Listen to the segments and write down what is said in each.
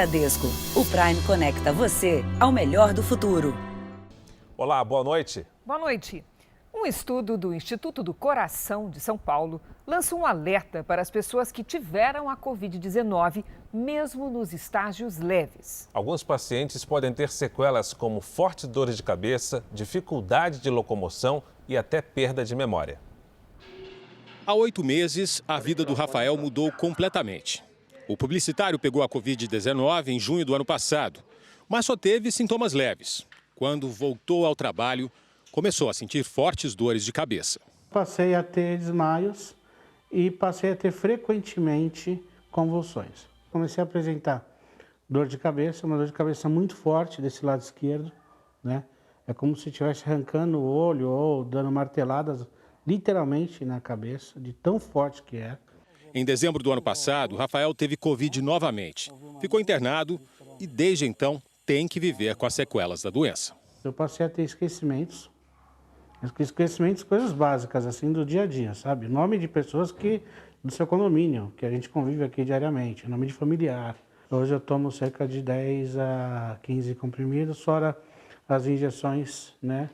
Bradesco, o Prime conecta você ao melhor do futuro. Olá, boa noite. Boa noite. Um estudo do Instituto do Coração de São Paulo lança um alerta para as pessoas que tiveram a Covid-19, mesmo nos estágios leves. Alguns pacientes podem ter sequelas como fortes dores de cabeça, dificuldade de locomoção e até perda de memória. Há 8 meses, a vida do Rafael mudou completamente. O publicitário pegou a Covid-19 em junho do ano passado, mas só teve sintomas leves. Quando voltou ao trabalho, começou a sentir fortes dores de cabeça. Passei a ter desmaios e passei a ter frequentemente convulsões. Comecei a apresentar dor de cabeça, uma dor de cabeça muito forte desse lado esquerdo, né? É como se estivesse arrancando o olho ou dando marteladas literalmente na cabeça, de tão forte que é. Em dezembro do ano passado, Rafael teve Covid novamente. Ficou internado e, desde então, tem que viver com as sequelas da doença. Eu passei a ter esquecimentos, coisas básicas, assim, do dia a dia, sabe? Nome de pessoas do seu condomínio, que a gente convive aqui diariamente, nome de familiar. Hoje eu tomo cerca de 10 a 15 comprimidos, fora as injeções, né,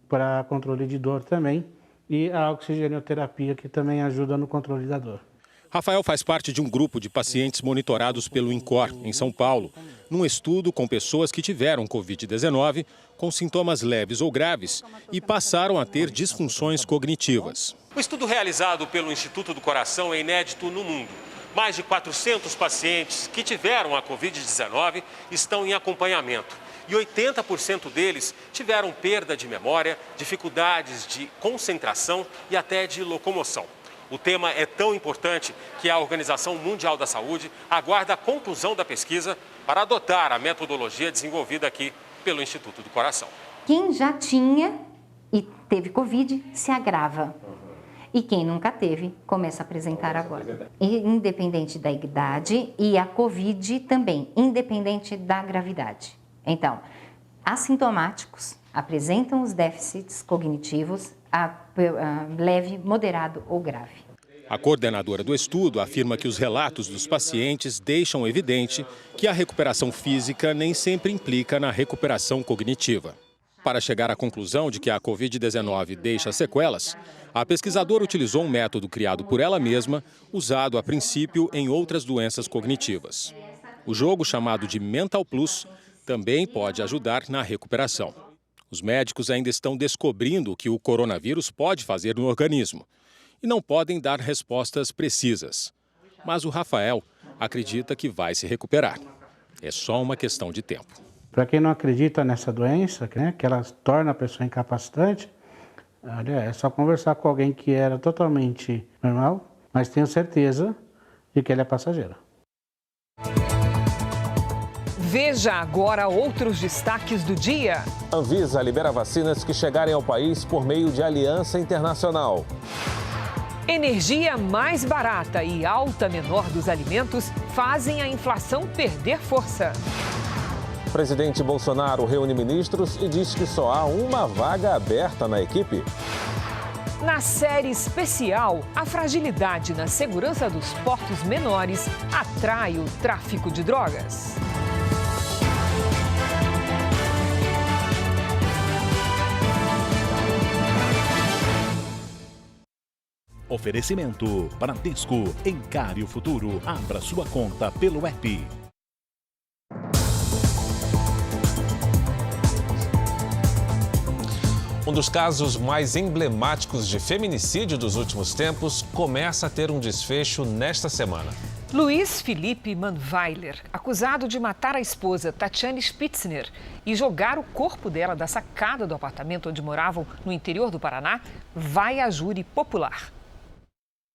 para controle de dor também, e a oxigenoterapia, que também ajuda no controle da dor. Rafael faz parte de um grupo de pacientes monitorados pelo INCOR, em São Paulo, num estudo com pessoas que tiveram Covid-19 com sintomas leves ou graves e passaram a ter disfunções cognitivas. O estudo realizado pelo Instituto do Coração é inédito no mundo. Mais de 400 pacientes que tiveram a Covid-19 estão em acompanhamento. E 80% deles tiveram perda de memória, dificuldades de concentração e até de locomoção. O tema é tão importante que a Organização Mundial da Saúde aguarda a conclusão da pesquisa para adotar a metodologia desenvolvida aqui pelo Instituto do Coração. Quem já tinha e teve Covid se agrava. E quem nunca teve começa a apresentar agora. Independente da idade, e a Covid também, independente da gravidade. Então, assintomáticos apresentam os déficits cognitivos leve, moderado ou grave. A coordenadora do estudo afirma que os relatos dos pacientes deixam evidente que a recuperação física nem sempre implica na recuperação cognitiva. Para chegar à conclusão de que a Covid-19 deixa sequelas, a pesquisadora utilizou um método criado por ela mesma, usado a princípio em outras doenças cognitivas. O jogo, chamado de Mental Plus, também pode ajudar na recuperação. Os médicos ainda estão descobrindo o que o coronavírus pode fazer no organismo e não podem dar respostas precisas. Mas o Rafael acredita que vai se recuperar. É só uma questão de tempo. Para quem não acredita nessa doença, né, que ela torna a pessoa incapacitante, olha, é só conversar com alguém que era totalmente normal, mas tenho certeza de que ela é passageira. Veja agora outros destaques do dia. Anvisa libera vacinas que chegarem ao país por meio de aliança internacional. Energia mais barata e alta menor dos alimentos fazem a inflação perder força. O presidente Bolsonaro reúne ministros e diz que só há uma vaga aberta na equipe. Na série especial, a fragilidade na segurança dos portos menores atrai o tráfico de drogas. Oferecimento Bradesco. Encare o futuro. Abra sua conta pelo app. Um dos casos mais emblemáticos de feminicídio dos últimos tempos começa a ter um desfecho nesta semana. Luiz Felipe Manweiler, acusado de matar a esposa Tatiane Spitzner e jogar o corpo dela da sacada do apartamento onde moravam no interior do Paraná, vai a júri popular.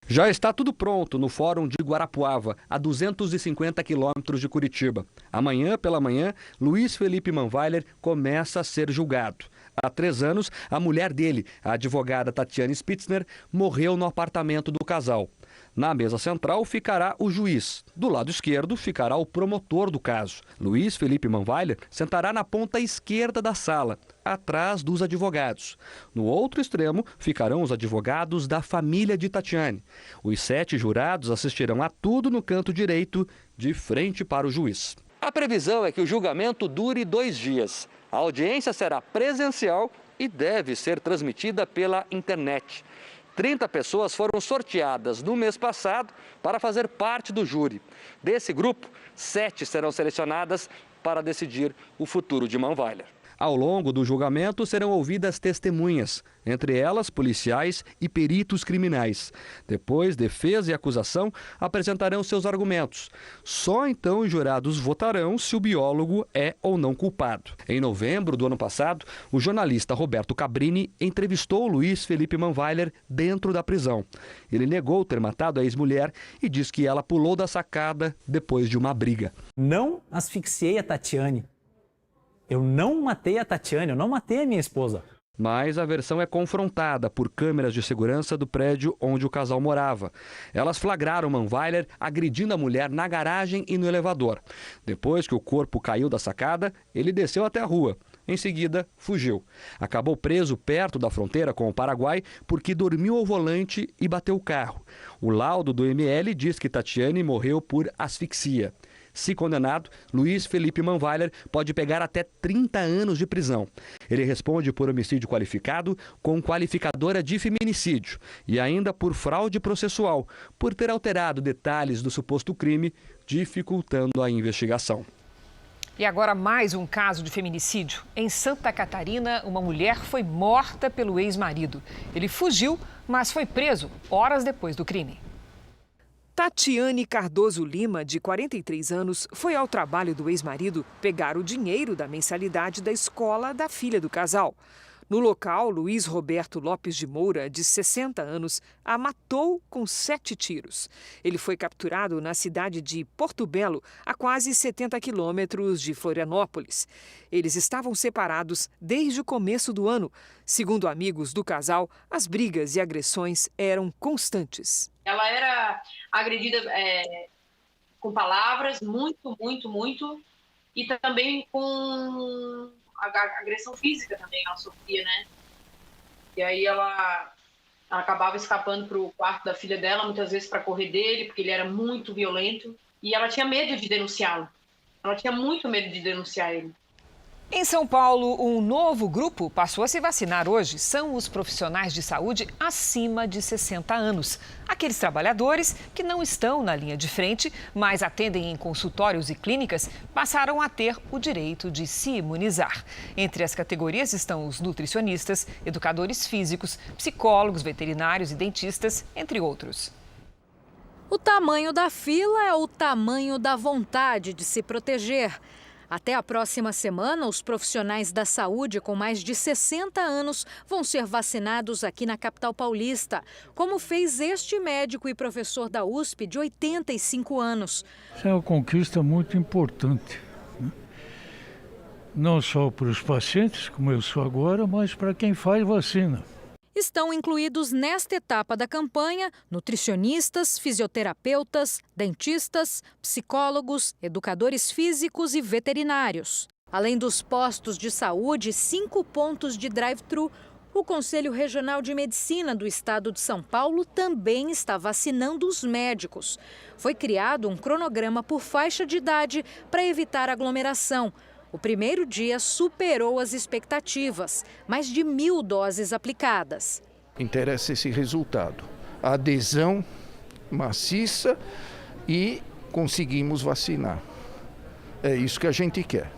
Já está tudo pronto no Fórum de Guarapuava, a 250 quilômetros de Curitiba. Amanhã pela manhã, Luiz Felipe Manweiler começa a ser julgado. Há 3 anos, a mulher dele, a advogada Tatiane Spitzner, morreu no apartamento do casal. Na mesa central ficará o juiz. Do lado esquerdo ficará o promotor do caso. Luiz Felipe Manweiler sentará na ponta esquerda da sala, atrás dos advogados. No outro extremo ficarão os advogados da família de Tatiane. Os 7 jurados assistirão a tudo no canto direito, de frente para o juiz. A previsão é que o julgamento dure 2 dias. A audiência será presencial e deve ser transmitida pela internet. 30 pessoas foram sorteadas no mês passado para fazer parte do júri. Desse grupo, 7 serão selecionadas para decidir o futuro de Manweiler. Ao longo do julgamento serão ouvidas testemunhas, entre elas policiais e peritos criminais. Depois, defesa e acusação apresentarão seus argumentos. Só então os jurados votarão se o biólogo é ou não culpado. Em novembro do ano passado, o jornalista Roberto Cabrini entrevistou Luiz Felipe Manweiler dentro da prisão. Ele negou ter matado a ex-mulher e diz que ela pulou da sacada depois de uma briga. Não asfixiei a Tatiane. Eu não matei a Tatiane, eu não matei a minha esposa. Mas a versão é confrontada por câmeras de segurança do prédio onde o casal morava. Elas flagraram Manweiler agredindo a mulher na garagem e no elevador. Depois que o corpo caiu da sacada, ele desceu até a rua. Em seguida, fugiu. Acabou preso perto da fronteira com o Paraguai porque dormiu ao volante e bateu o carro. O laudo do ML diz que Tatiane morreu por asfixia. Se condenado, Luiz Felipe Manweiler pode pegar até 30 anos de prisão. Ele responde por homicídio qualificado com qualificadora de feminicídio e ainda por fraude processual, por ter alterado detalhes do suposto crime, dificultando a investigação. E agora mais um caso de feminicídio. Em Santa Catarina, uma mulher foi morta pelo ex-marido. Ele fugiu, mas foi preso horas depois do crime. Tatiane Cardoso Lima, de 43 anos, foi ao trabalho do ex-marido pegar o dinheiro da mensalidade da escola da filha do casal. No local, Luiz Roberto Lopes de Moura, de 60 anos, a matou com 7 tiros. Ele foi capturado na cidade de Porto Belo, a quase 70 quilômetros de Florianópolis. Eles estavam separados desde o começo do ano. Segundo amigos do casal, as brigas e agressões eram constantes. Ela era agredida com palavras, muito, e também com agressão física também ela sofria, né? E aí ela acabava escapando para o quarto da filha dela, muitas vezes para correr dele, porque ele era muito violento. E ela tinha medo de denunciá-lo. Ela tinha muito medo de denunciar ele. Em São Paulo, um novo grupo passou a se vacinar hoje. São os profissionais de saúde acima de 60 anos. Aqueles trabalhadores que não estão na linha de frente, mas atendem em consultórios e clínicas, passaram a ter o direito de se imunizar. Entre as categorias estão os nutricionistas, educadores físicos, psicólogos, veterinários e dentistas, entre outros. O tamanho da fila é o tamanho da vontade de se proteger. Até a próxima semana, os profissionais da saúde com mais de 60 anos vão ser vacinados aqui na capital paulista, como fez este médico e professor da USP de 85 anos. Isso é uma conquista muito importante, né? Não só para os pacientes, como eu sou agora, mas para quem faz vacina. Estão incluídos nesta etapa da campanha nutricionistas, fisioterapeutas, dentistas, psicólogos, educadores físicos e veterinários. Além dos postos de saúde, 5 pontos de drive-thru, o Conselho Regional de Medicina do Estado de São Paulo também está vacinando os médicos. Foi criado um cronograma por faixa de idade para evitar aglomeração. O primeiro dia superou as expectativas, mais de 1.000 doses aplicadas. Interessa esse resultado, a adesão maciça e conseguimos vacinar. É isso que a gente quer.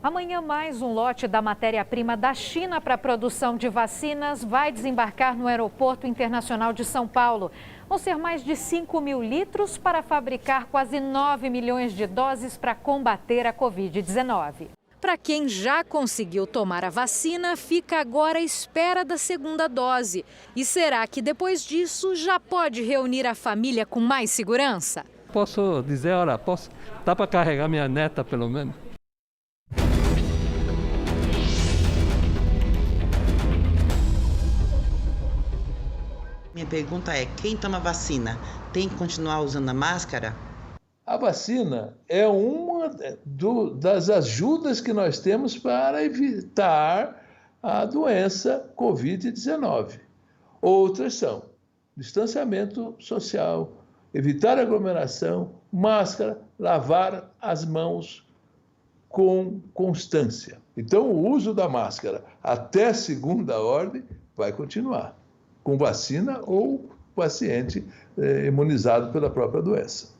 Amanhã, mais um lote da matéria-prima da China para a produção de vacinas vai desembarcar no Aeroporto Internacional de São Paulo. Vão ser mais de 5.000 litros para fabricar quase 9 milhões de doses para combater a Covid-19. Para quem já conseguiu tomar a vacina, fica agora à espera da segunda dose. E será que depois disso já pode reunir a família com mais segurança? Posso dizer, olha, dá para carregar minha neta pelo menos? Minha minha pergunta é, quem toma vacina tem que continuar usando a máscara? A vacina é uma das ajudas que nós temos para evitar a doença Covid-19. Outras são distanciamento social, evitar aglomeração, máscara, lavar as mãos com constância. Então, o uso da máscara até segunda ordem vai continuar, com vacina ou paciente imunizado pela própria doença.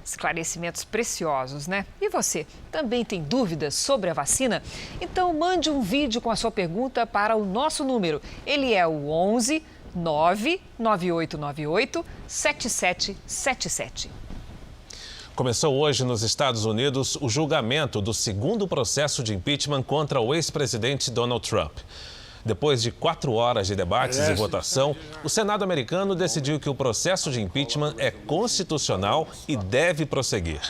Esclarecimentos preciosos, né? E você, também tem dúvidas sobre a vacina? Então mande um vídeo com a sua pergunta para o nosso número. Ele é o 11 99898 7777. Começou hoje nos Estados Unidos o julgamento do segundo processo de impeachment contra o ex-presidente Donald Trump. Depois de 4 horas de debates e votação, o Senado americano decidiu que o processo de impeachment é constitucional e deve prosseguir.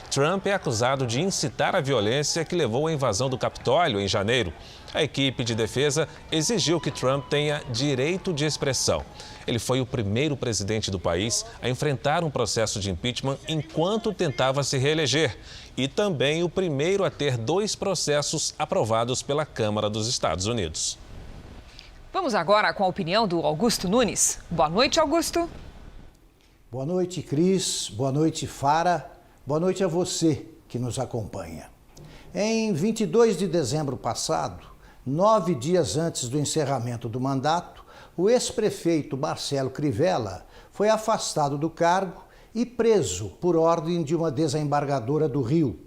Trump é acusado de incitar a violência que levou à invasão do Capitólio em janeiro. A equipe de defesa exigiu que Trump tenha direito de expressão. Ele foi o primeiro presidente do país a enfrentar um processo de impeachment enquanto tentava se reeleger. E também o primeiro a ter 2 processos aprovados pela Câmara dos Estados Unidos. Vamos agora com a opinião do Augusto Nunes. Boa noite, Augusto. Boa noite, Cris. Boa noite, Fara. Boa noite a você que nos acompanha. Em 22 de dezembro passado, 9 dias antes do encerramento do mandato, o ex-prefeito Marcelo Crivella foi afastado do cargo e preso por ordem de uma desembargadora do Rio.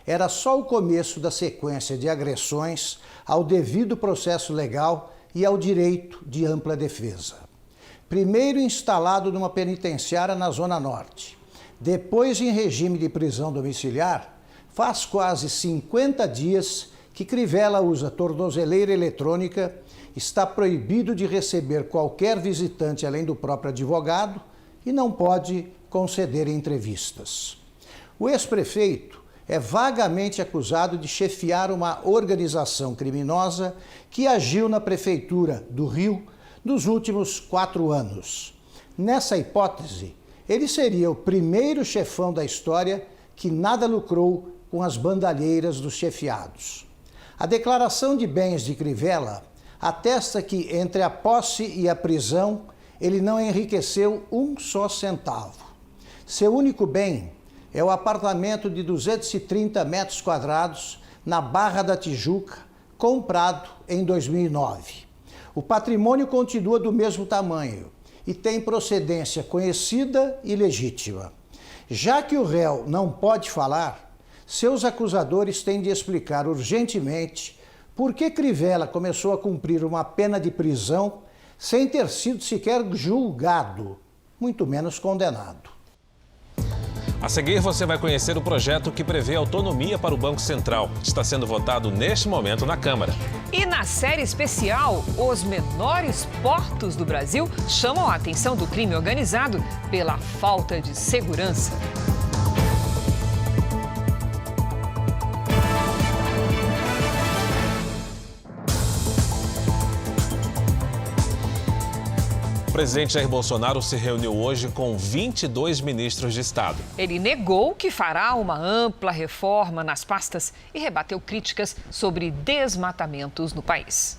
Era só o começo da sequência de agressões ao devido processo legal e ao direito de ampla defesa. Primeiro instalado numa penitenciária na Zona Norte, depois em regime de prisão domiciliar, faz quase 50 dias que Crivella usa tornozeleira eletrônica, está proibido de receber qualquer visitante além do próprio advogado e não pode conceder entrevistas. O ex-prefeito é vagamente acusado de chefiar uma organização criminosa que agiu na prefeitura do Rio nos últimos 4 anos. Nessa hipótese, ele seria o primeiro chefão da história que nada lucrou com as bandalheiras dos chefiados. A declaração de bens de Crivella atesta que, entre a posse e a prisão, ele não enriqueceu um só centavo. Seu único bem é o apartamento de 230 metros quadrados na Barra da Tijuca, comprado em 2009. O patrimônio continua do mesmo tamanho e tem procedência conhecida e legítima. Já que o réu não pode falar, seus acusadores têm de explicar urgentemente por que Crivella começou a cumprir uma pena de prisão sem ter sido sequer julgado, muito menos condenado. A seguir, você vai conhecer o projeto que prevê autonomia para o Banco Central. Está sendo votado neste momento na Câmara. E na série especial, os menores portos do Brasil chamam a atenção do crime organizado pela falta de segurança. O presidente Jair Bolsonaro se reuniu hoje com 22 ministros de Estado. Ele negou que fará uma ampla reforma nas pastas e rebateu críticas sobre desmatamentos no país.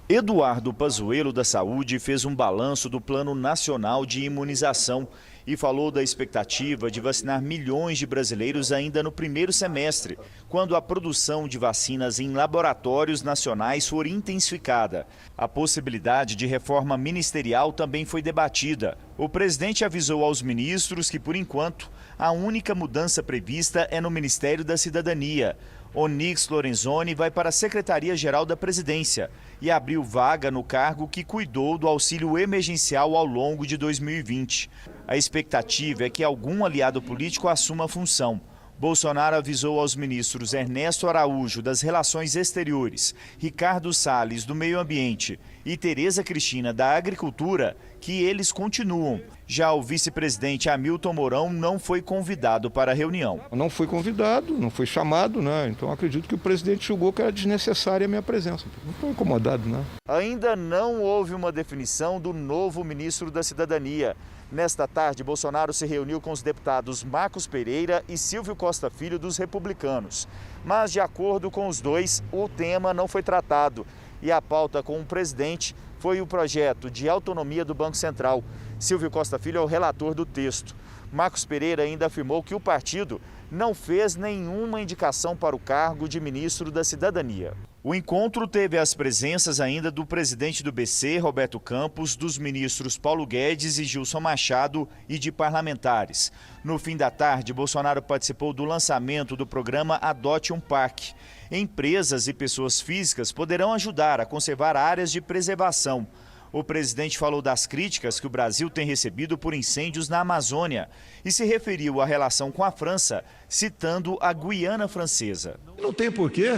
Eduardo Pazuello da Saúde fez um balanço do Plano Nacional de Imunização e falou da expectativa de vacinar milhões de brasileiros ainda no primeiro semestre, quando a produção de vacinas em laboratórios nacionais for intensificada. A possibilidade de reforma ministerial também foi debatida. O presidente avisou aos ministros que, por enquanto, a única mudança prevista é no Ministério da Cidadania. Onyx Lorenzoni vai para a Secretaria-Geral da Presidência e abriu vaga no cargo que cuidou do auxílio emergencial ao longo de 2020. A expectativa é que algum aliado político assuma a função. Bolsonaro avisou aos ministros Ernesto Araújo, das Relações Exteriores, Ricardo Salles, do Meio Ambiente e Tereza Cristina, da Agricultura, que eles continuam. Já o vice-presidente Hamilton Mourão não foi convidado para a reunião. Não fui convidado, não fui chamado, né? Então acredito que o presidente julgou que era desnecessária a minha presença. Não estou incomodado, né? Ainda não houve uma definição do novo ministro da Cidadania. Nesta tarde, Bolsonaro se reuniu com os deputados Marcos Pereira e Silvio Costa Filho, dos Republicanos. Mas, de acordo com os dois, o tema não foi tratado. E a pauta com o presidente foi o projeto de autonomia do Banco Central. Silvio Costa Filho é o relator do texto. Marcos Pereira ainda afirmou que o partido não fez nenhuma indicação para o cargo de ministro da Cidadania. O encontro teve as presenças ainda do presidente do BC, Roberto Campos, dos ministros Paulo Guedes e Gilson Machado e de parlamentares. No fim da tarde, Bolsonaro participou do lançamento do programa Adote um Parque. Empresas e pessoas físicas poderão ajudar a conservar áreas de preservação. O presidente falou das críticas que o Brasil tem recebido por incêndios na Amazônia e se referiu à relação com a França, citando a Guiana Francesa. Não tem porquê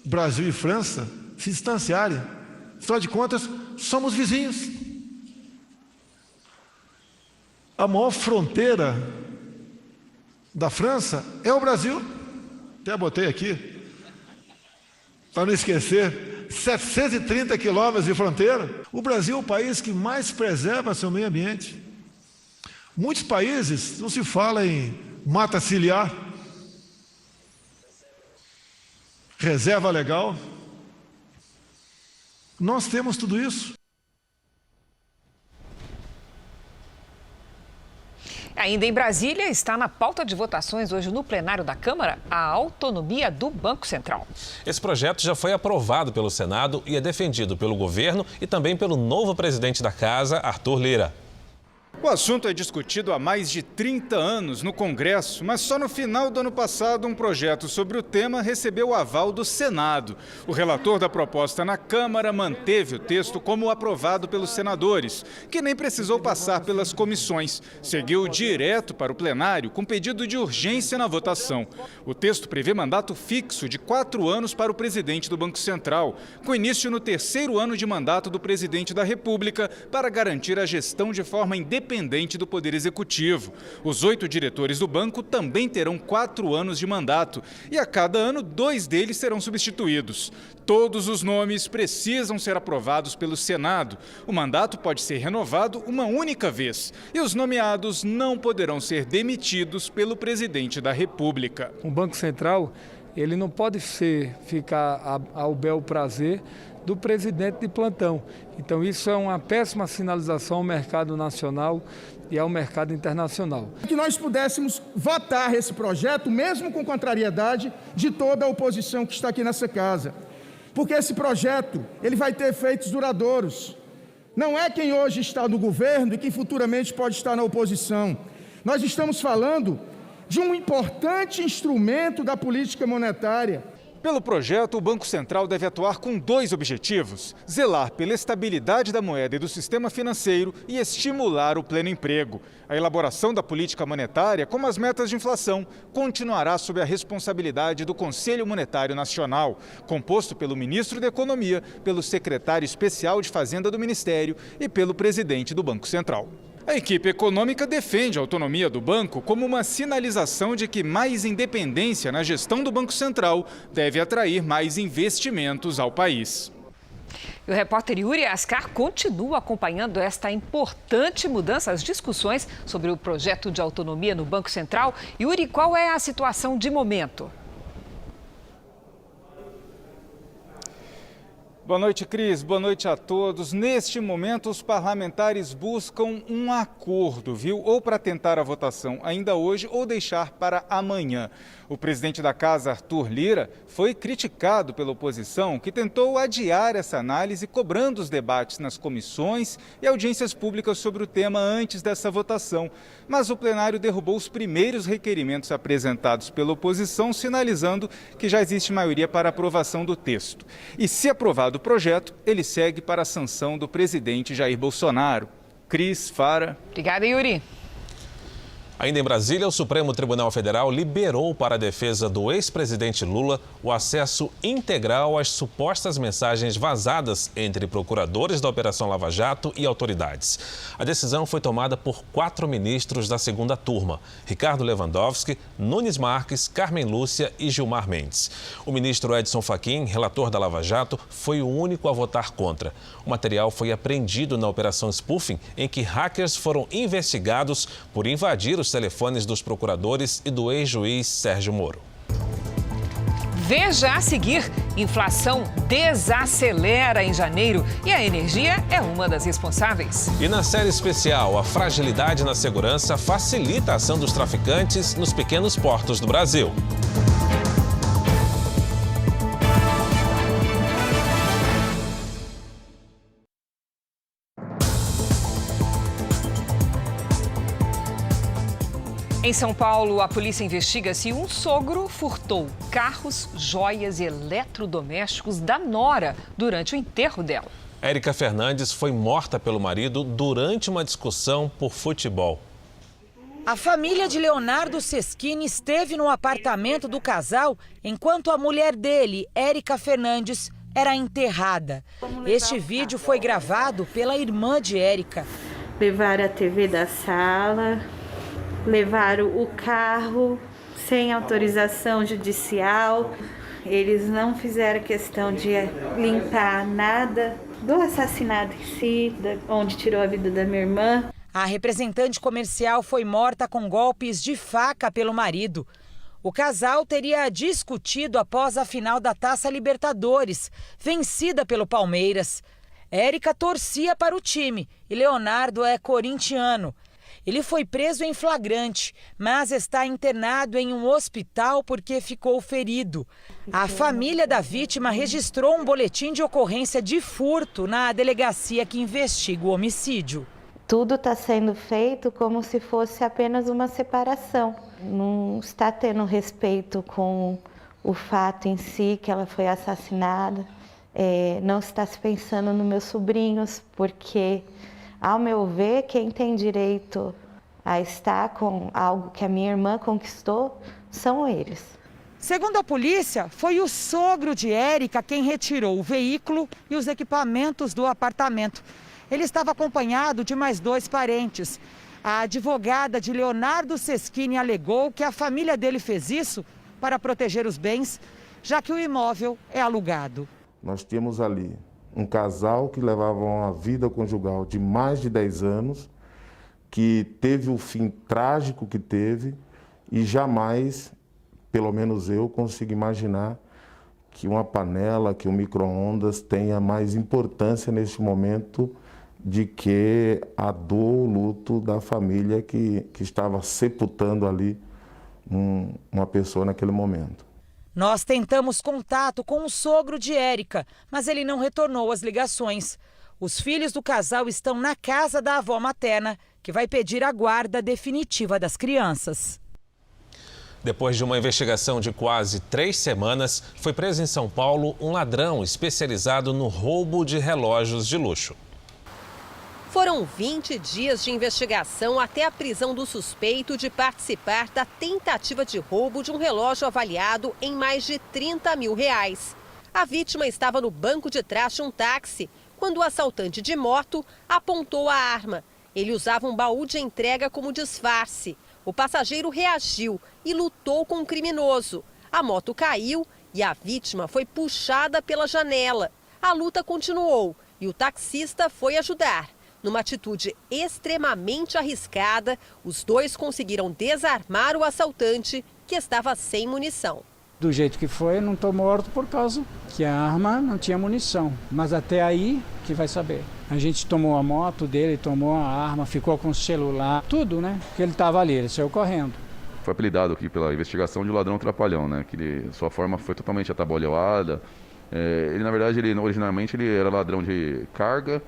Brasil e França se distanciarem. Afinal de contas, somos vizinhos. A maior fronteira da França é o Brasil. Até botei aqui, para não esquecer. 730 quilômetros de fronteira. O Brasil é o país que mais preserva seu meio ambiente. Muitos países não se fala em mata ciliar, reserva legal. Nós temos tudo isso. Ainda em Brasília, está na pauta de votações hoje no plenário da Câmara a autonomia do Banco Central. Esse projeto já foi aprovado pelo Senado e é defendido pelo governo e também pelo novo presidente da Casa, Arthur Lira. O assunto é discutido há mais de 30 anos no Congresso, mas só no final do ano passado um projeto sobre o tema recebeu o aval do Senado. O relator da proposta na Câmara manteve o texto como aprovado pelos senadores, que nem precisou passar pelas comissões. Seguiu direto para o plenário com pedido de urgência na votação. O texto prevê mandato fixo de 4 anos para o presidente do Banco Central, com início no 3º ano de mandato do presidente da República, para garantir a gestão de forma independente do Poder Executivo. Os 8 diretores do banco também terão 4 anos de mandato e a cada ano 2 deles serão substituídos. Todos os nomes precisam ser aprovados pelo Senado. O mandato pode ser renovado uma única vez e os nomeados não poderão ser demitidos pelo presidente da República. O Banco Central, ele não pode ficar ao bel prazer do presidente de plantão. Então isso é uma péssima sinalização ao mercado nacional e ao mercado internacional. Que nós pudéssemos votar esse projeto, mesmo com contrariedade de toda a oposição que está aqui nessa casa. Porque esse projeto, ele vai ter efeitos duradouros. Não é quem hoje está no governo e quem futuramente pode estar na oposição. Nós estamos falando de um importante instrumento da política monetária. Pelo projeto, o Banco Central deve atuar com 2 objetivos: zelar pela estabilidade da moeda e do sistema financeiro e estimular o pleno emprego. A elaboração da política monetária, como as metas de inflação, continuará sob a responsabilidade do Conselho Monetário Nacional, composto pelo ministro da Economia, pelo secretário especial de Fazenda do Ministério e pelo presidente do Banco Central. A equipe econômica defende a autonomia do banco como uma sinalização de que mais independência na gestão do Banco Central deve atrair mais investimentos ao país. E o repórter Yuri Ascar continua acompanhando esta importante mudança, as discussões sobre o projeto de autonomia no Banco Central. Yuri, qual é a situação de momento? Boa noite, Cris. Boa noite a todos. Neste momento, os parlamentares buscam um acordo, viu? Ou para tentar a votação ainda hoje ou deixar para amanhã. O presidente da Casa, Arthur Lira, foi criticado pela oposição, que tentou adiar essa análise, cobrando os debates nas comissões e audiências públicas sobre o tema antes dessa votação. Mas o plenário derrubou os primeiros requerimentos apresentados pela oposição, sinalizando que já existe maioria para aprovação do texto. E se aprovado o projeto, ele segue para a sanção do presidente Jair Bolsonaro. Cris, Fara. Obrigada, Yuri. Ainda em Brasília, o Supremo Tribunal Federal liberou para a defesa do ex-presidente Lula o acesso integral às supostas mensagens vazadas entre procuradores da Operação Lava Jato e autoridades. A decisão foi tomada por 4 ministros da segunda turma: Ricardo Lewandowski, Nunes Marques, Carmen Lúcia e Gilmar Mendes. O ministro Edson Fachin, relator da Lava Jato, foi o único a votar contra. O material foi apreendido na Operação Spoofing, em que hackers foram investigados por invadir os telefones dos procuradores e do ex-juiz Sérgio Moro. Veja a seguir: inflação desacelera em janeiro e a energia é uma das responsáveis. E na série especial, a fragilidade na segurança facilita a ação dos traficantes nos pequenos portos do Brasil. Em São Paulo, a polícia investiga se um sogro furtou carros, joias e eletrodomésticos da nora durante o enterro dela. Érica Fernandes foi morta pelo marido durante uma discussão por futebol. A família de Leonardo Seschini esteve no apartamento do casal enquanto a mulher dele, Érica Fernandes, era enterrada. Este vídeo foi gravado pela irmã de Érica. Levaram a TV da sala, levaram o carro sem autorização judicial. Eles não fizeram questão de limpar nada do assassinato em si, onde tirou a vida da minha irmã. A representante comercial foi morta com golpes de faca pelo marido. O casal teria discutido após a final da Taça Libertadores, vencida pelo Palmeiras. Érica torcia para o time e Leonardo é corintiano. Ele foi preso em flagrante, mas está internado em um hospital porque ficou ferido. A família da vítima registrou um boletim de ocorrência de furto na delegacia que investiga o homicídio. Tudo está sendo feito como se fosse apenas uma separação. Não está tendo respeito com o fato em si que ela foi assassinada. Não está se pensando nos meus sobrinhos, porque, ao meu ver, quem tem direito a estar com algo que a minha irmã conquistou são eles. Segundo a polícia, foi o sogro de Érica quem retirou o veículo e os equipamentos do apartamento. Ele estava acompanhado de mais 2 parentes. A advogada de Leonardo Seschini alegou que a família dele fez isso para proteger os bens, já que o imóvel é alugado. Nós tínhamos ali um casal que levava uma vida conjugal de mais de 10 anos, que teve o fim trágico que teve e jamais, pelo menos eu, consigo imaginar que uma panela, que um micro-ondas tenha mais importância neste momento de que a dor, o luto da família que estava sepultando ali uma pessoa naquele momento. Nós tentamos contato com o sogro de Érica, mas ele não retornou às ligações. Os filhos do casal estão na casa da avó materna, que vai pedir a guarda definitiva das crianças. Depois de uma investigação de quase 3 semanas, foi preso em São Paulo um ladrão especializado no roubo de relógios de luxo. Foram 20 dias de investigação até a prisão do suspeito de participar da tentativa de roubo de um relógio avaliado em mais de R$30 mil. A vítima estava no banco de trás de um táxi quando o assaltante de moto apontou a arma. Ele usava um baú de entrega como disfarce. O passageiro reagiu e lutou com o criminoso. A moto caiu e a vítima foi puxada pela janela. A luta continuou e o taxista foi ajudar. Numa atitude extremamente arriscada, os dois conseguiram desarmar o assaltante, que estava sem munição. Do jeito que foi, não estou morto por causa que a arma não tinha munição. Mas até aí, que vai saber. A gente tomou a moto dele, tomou a arma, ficou com o celular, tudo, né? Porque ele estava ali, ele saiu correndo. Foi apelidado aqui pela investigação de ladrão trapalhão, né? Que sua forma foi totalmente atabalhoada. Ele, na verdade, originalmente ele era ladrão de carga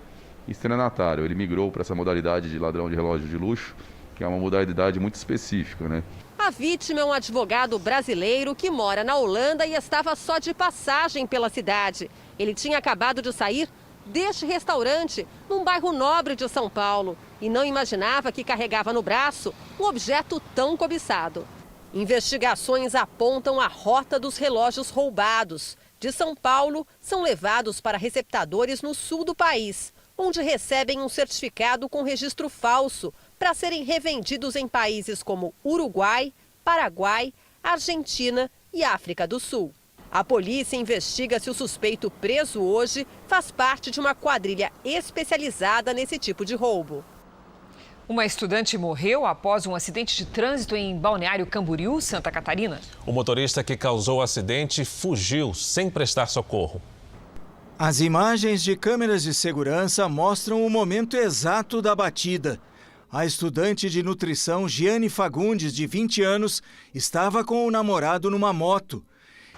e estelionatário. Ele migrou para essa modalidade de ladrão de relógio de luxo, que é uma modalidade muito específica, né? A vítima é um advogado brasileiro que mora na Holanda e estava só de passagem pela cidade. Ele tinha acabado de sair deste restaurante, num bairro nobre de São Paulo, e não imaginava que carregava no braço um objeto tão cobiçado. Investigações apontam a rota dos relógios roubados. De São Paulo, são levados para receptadores no sul do país, onde recebem um certificado com registro falso para serem revendidos em países como Uruguai, Paraguai, Argentina e África do Sul. A polícia investiga se o suspeito preso hoje faz parte de uma quadrilha especializada nesse tipo de roubo. Uma estudante morreu após um acidente de trânsito em Balneário Camboriú, Santa Catarina. O motorista que causou o acidente fugiu sem prestar socorro. As imagens de câmeras de segurança mostram o momento exato da batida. A estudante de nutrição Giane Fagundes, de 20 anos, estava com o namorado numa moto.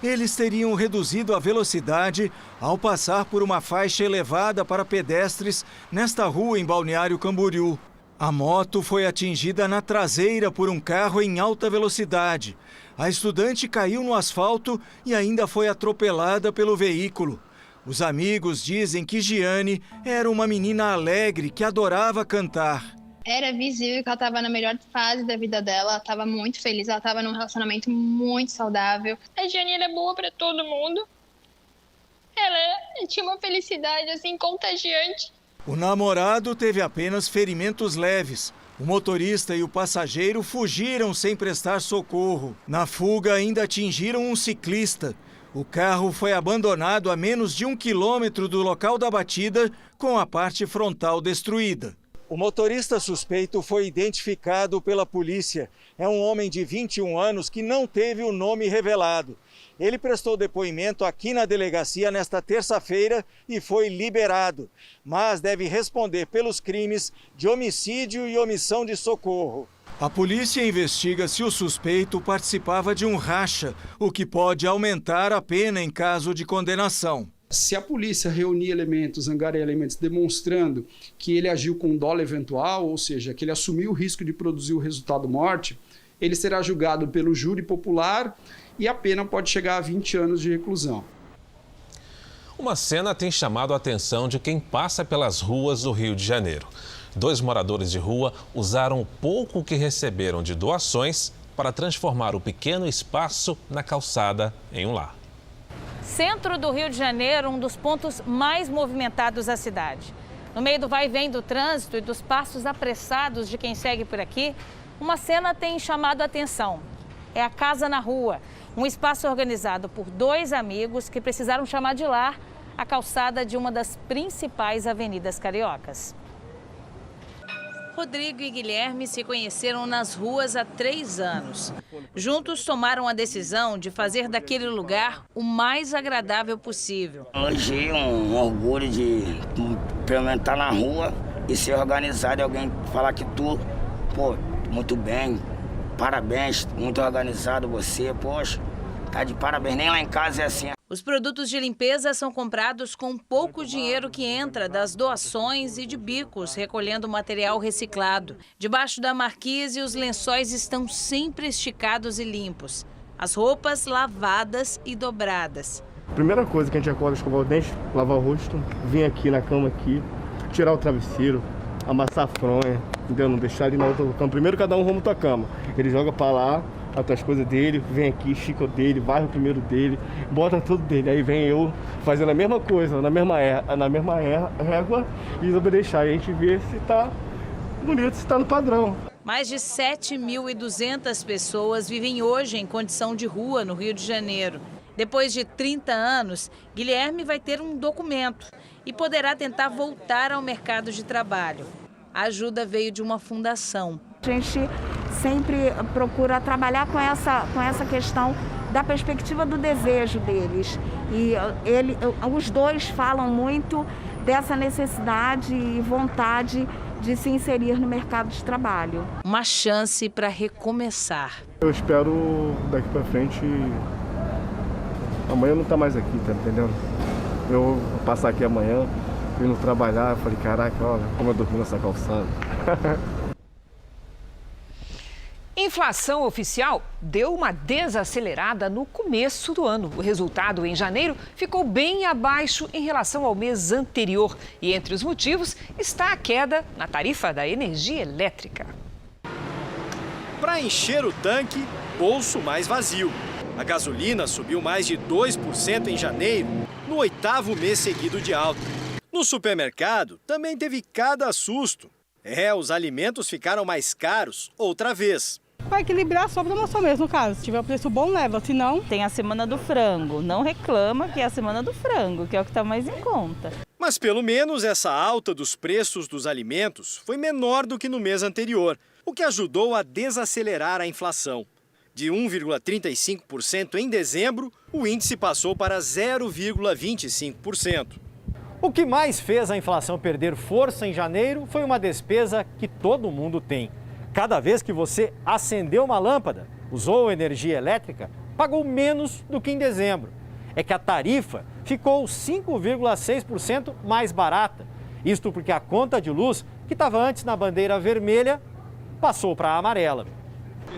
Eles teriam reduzido a velocidade ao passar por uma faixa elevada para pedestres nesta rua em Balneário Camboriú. A moto foi atingida na traseira por um carro em alta velocidade. A estudante caiu no asfalto e ainda foi atropelada pelo veículo. Os amigos dizem que Giane era uma menina alegre que adorava cantar. Era visível que ela estava na melhor fase da vida dela, ela estava muito feliz, ela estava num relacionamento muito saudável. A Giane era boa para todo mundo. Ela tinha uma felicidade assim contagiante. O namorado teve apenas ferimentos leves. O motorista e o passageiro fugiram sem prestar socorro. Na fuga, ainda atingiram um ciclista. O carro foi abandonado a menos de 1 quilômetro do local da batida, com a parte frontal destruída. O motorista suspeito foi identificado pela polícia. É um homem de 21 anos que não teve o nome revelado. Ele prestou depoimento aqui na delegacia nesta terça-feira e foi liberado, mas deve responder pelos crimes de homicídio e omissão de socorro. A polícia investiga se o suspeito participava de um racha, o que pode aumentar a pena em caso de condenação. Se a polícia reunir elementos, angariar elementos demonstrando que ele agiu com dolo eventual, ou seja, que ele assumiu o risco de produzir o resultado morte, ele será julgado pelo júri popular e a pena pode chegar a 20 anos de reclusão. Uma cena tem chamado a atenção de quem passa pelas ruas do Rio de Janeiro. 2 moradores de rua usaram o pouco que receberam de doações para transformar o pequeno espaço na calçada em um lar. Centro do Rio de Janeiro, um dos pontos mais movimentados da cidade. No meio do vai e vem do trânsito e dos passos apressados de quem segue por aqui, uma cena tem chamado a atenção. É a Casa na Rua, um espaço organizado por 2 amigos que precisaram chamar de lar a calçada de uma das principais avenidas cariocas. Rodrigo e Guilherme se conheceram nas ruas há 3 anos. Juntos tomaram a decisão de fazer daquele lugar o mais agradável possível. Hoje um orgulho de experimentar na rua e ser organizado e alguém falar que tu, pô, muito bem, parabéns, muito organizado você, poxa, tá de parabéns, nem lá em casa é assim. Os produtos de limpeza são comprados com pouco dinheiro que entra das doações e de bicos, recolhendo material reciclado. Debaixo da marquise, os lençóis estão sempre esticados e limpos. As roupas lavadas e dobradas. Primeira coisa que a gente acorda, escovar o dente, lavar o rosto, vir aqui na cama aqui, tirar o travesseiro, amassar a fronha, entendeu? Não deixar ali na outra cama. Primeiro cada um arruma a tua cama. Ele joga pra lá as coisas dele, vem aqui, estica o dele, varre o primeiro dele, bota tudo dele. Aí vem eu fazendo a mesma coisa, na mesma régua, e vou deixar. Aí a gente vê se tá bonito, se tá no padrão. Mais de 7.200 pessoas vivem hoje em condição de rua no Rio de Janeiro. Depois de 30 anos, Guilherme vai ter um documento e poderá tentar voltar ao mercado de trabalho. A ajuda veio de uma fundação. A gente sempre procura trabalhar com essa questão da perspectiva do desejo deles. E os 2 falam muito dessa necessidade e vontade de se inserir no mercado de trabalho. Uma chance para recomeçar. Eu espero daqui para frente, amanhã não tá mais aqui, tá entendendo? Eu vou passar aqui amanhã, indo trabalhar, falei, caraca, olha como eu dormi nessa calçada. Inflação oficial deu uma desacelerada no começo do ano. O resultado em janeiro ficou bem abaixo em relação ao mês anterior. E entre os motivos está a queda na tarifa da energia elétrica. Para encher o tanque, bolso mais vazio. A gasolina subiu mais de 2% em janeiro, no 8º mês seguido de alta. No supermercado, também teve cada susto. Os alimentos ficaram mais caros outra vez. Para equilibrar, sobra na nossa mesa, no caso. Se tiver o preço bom, leva. Se não, tem a semana do frango. Não reclama que é a semana do frango, que é o que está mais em conta. Mas pelo menos essa alta dos preços dos alimentos foi menor do que no mês anterior, o que ajudou a desacelerar a inflação. De 1,35% em dezembro, o índice passou para 0,25%. O que mais fez a inflação perder força em janeiro foi uma despesa que todo mundo tem. Cada vez que você acendeu uma lâmpada, usou energia elétrica, pagou menos do que em dezembro. É que a tarifa ficou 5,6% mais barata. Isto porque a conta de luz, que estava antes na bandeira vermelha, passou para a amarela.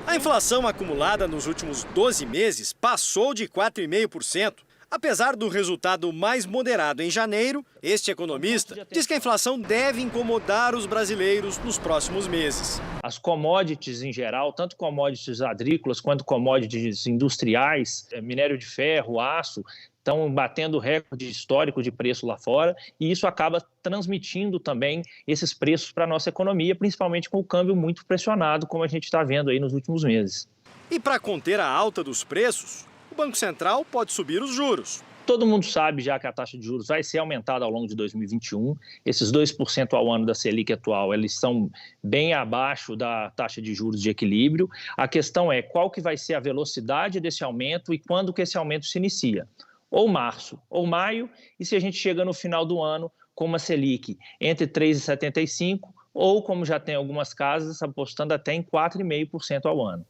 A inflação acumulada nos últimos 12 meses passou de 4,5%. Apesar do resultado mais moderado em janeiro, este economista diz que a inflação deve incomodar os brasileiros nos próximos meses. As commodities em geral, tanto commodities agrícolas quanto commodities industriais, minério de ferro, aço, estão batendo recorde histórico de preço lá fora e isso acaba transmitindo também esses preços para a nossa economia, principalmente com o câmbio muito pressionado, como a gente está vendo aí nos últimos meses. E para conter a alta dos preços, o Banco Central pode subir os juros. Todo mundo sabe já que a taxa de juros vai ser aumentada ao longo de 2021. Esses 2% ao ano da Selic atual, eles são bem abaixo da taxa de juros de equilíbrio. A questão é qual que vai ser a velocidade desse aumento e quando que esse aumento se inicia. Ou março ou maio, e se a gente chega no final do ano com uma Selic entre 3,75% ou, como já tem algumas casas, apostando até em 4,5% ao ano.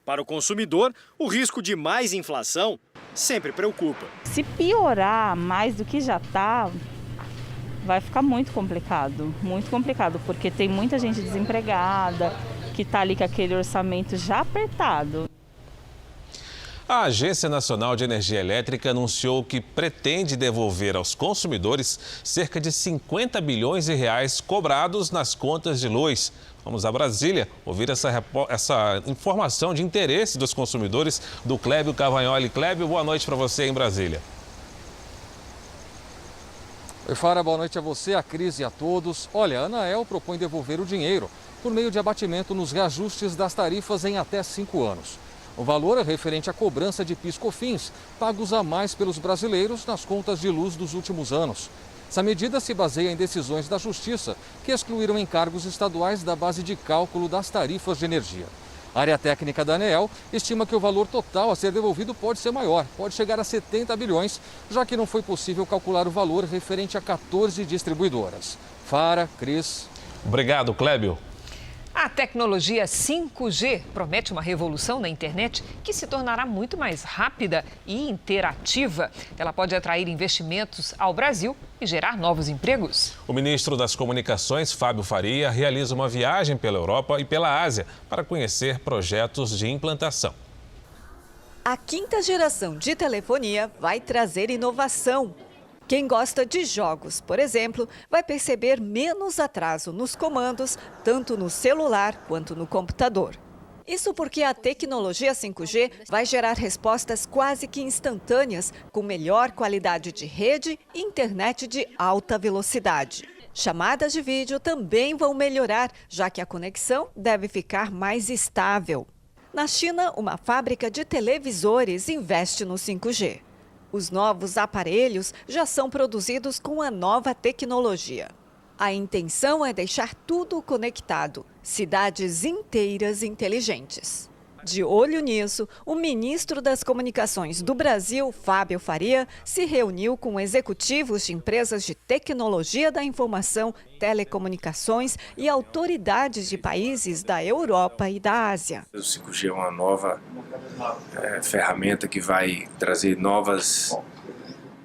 Para o consumidor, o risco de mais inflação sempre preocupa. Se piorar mais do que já está, vai ficar muito complicado, porque tem muita gente desempregada, que está ali com aquele orçamento já apertado. A Agência Nacional de Energia Elétrica anunciou que pretende devolver aos consumidores cerca de 50 bilhões de reais cobrados nas contas de luz. Vamos a Brasília ouvir essa informação de interesse dos consumidores do Clébio Cavagnoli. Clébio, boa noite para você em Brasília. Oi, Fara, boa noite a você, a Cris e a todos. Olha, a Anael propõe devolver o dinheiro por meio de abatimento nos reajustes das tarifas em até 5 anos. O valor é referente à cobrança de PIS/COFINS, pagos a mais pelos brasileiros nas contas de luz dos últimos anos. Essa medida se baseia em decisões da Justiça, que excluíram encargos estaduais da base de cálculo das tarifas de energia. A área técnica da ANEEL estima que o valor total a ser devolvido pode ser maior, pode chegar a 70 bilhões, já que não foi possível calcular o valor referente a 14 distribuidoras. Fara, Cris. Obrigado, Clébio. A tecnologia 5G promete uma revolução na internet que se tornará muito mais rápida e interativa. Ela pode atrair investimentos ao Brasil e gerar novos empregos. O ministro das Comunicações, Fábio Faria, realiza uma viagem pela Europa e pela Ásia para conhecer projetos de implantação. A 5ª geração de telefonia vai trazer inovação. Quem gosta de jogos, por exemplo, vai perceber menos atraso nos comandos, tanto no celular quanto no computador. Isso porque a tecnologia 5G vai gerar respostas quase que instantâneas, com melhor qualidade de rede e internet de alta velocidade. Chamadas de vídeo também vão melhorar, já que a conexão deve ficar mais estável. Na China, uma fábrica de televisores investe no 5G. Os novos aparelhos já são produzidos com a nova tecnologia. A intenção é deixar tudo conectado, cidades inteiras inteligentes. De olho nisso, o ministro das Comunicações do Brasil, Fábio Faria, se reuniu com executivos de empresas de tecnologia da informação, telecomunicações e autoridades de países da Europa e da Ásia. O 5G é uma nova ferramenta que vai trazer novas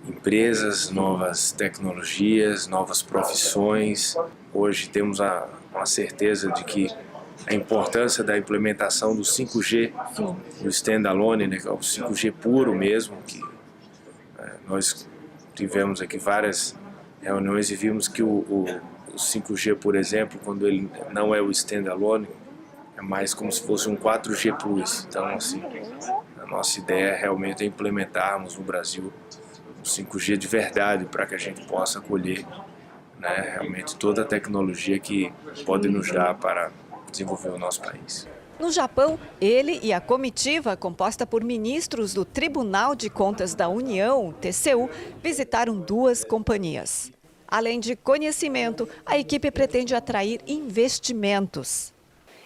empresas, novas tecnologias, novas profissões. Hoje temos a certeza de que a importância da implementação do 5G, do standalone, né, que é o 5G puro mesmo, que nós tivemos aqui várias reuniões e vimos que o 5G, por exemplo, quando ele não é o standalone, é mais como se fosse um 4G Plus. Então, assim, a nossa ideia realmente é implementarmos no Brasil o 5G de verdade para que a gente possa colher, né, realmente toda a tecnologia que pode nos dar para desenvolver o nosso país. No Japão, ele e a comitiva, composta por ministros do Tribunal de Contas da União, TCU, visitaram 2 companhias. Além de conhecimento, a equipe pretende atrair investimentos.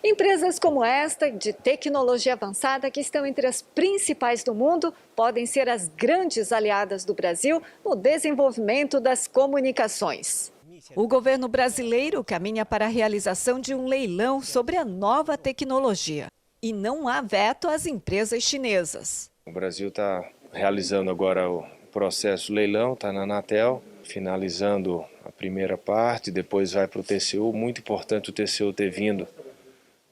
Empresas como esta, de tecnologia avançada, que estão entre as principais do mundo, podem ser as grandes aliadas do Brasil no desenvolvimento das comunicações. O governo brasileiro caminha para a realização de um leilão sobre a nova tecnologia. E não há veto às empresas chinesas. O Brasil está realizando agora o processo leilão, está na Anatel, finalizando a primeira parte, depois vai para o TCU. Muito importante o TCU ter vindo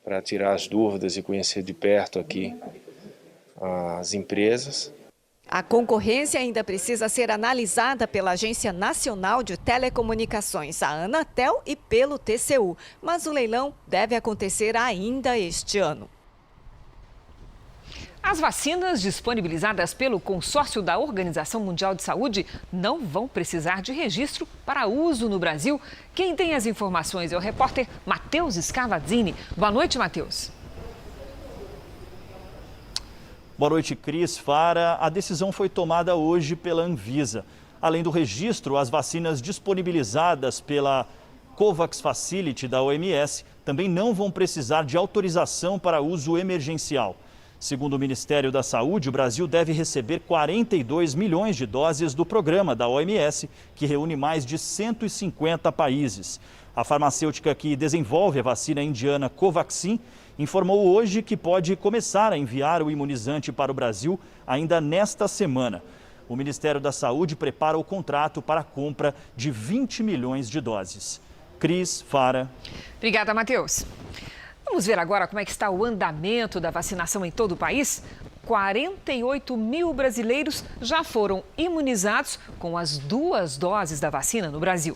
para tirar as dúvidas e conhecer de perto aqui as empresas. A concorrência ainda precisa ser analisada pela Agência Nacional de Telecomunicações, a Anatel, e pelo TCU, mas o leilão deve acontecer ainda este ano. As vacinas disponibilizadas pelo consórcio da Organização Mundial de Saúde não vão precisar de registro para uso no Brasil. Quem tem as informações é o repórter Matheus Scavazini. Boa noite, Matheus. Boa noite, Cris, Fara. A decisão foi tomada hoje pela Anvisa. Além do registro, as vacinas disponibilizadas pela COVAX Facility da OMS também não vão precisar de autorização para uso emergencial. Segundo o Ministério da Saúde, o Brasil deve receber 42 milhões de doses do programa da OMS, que reúne mais de 150 países. A farmacêutica que desenvolve a vacina indiana Covaxin informou hoje que pode começar a enviar o imunizante para o Brasil ainda nesta semana. O Ministério da Saúde prepara o contrato para a compra de 20 milhões de doses. Cris, Fara. Obrigada, Matheus. Vamos ver agora como é que está o andamento da vacinação em todo o país. 48 mil brasileiros já foram imunizados com as 2 doses da vacina no Brasil.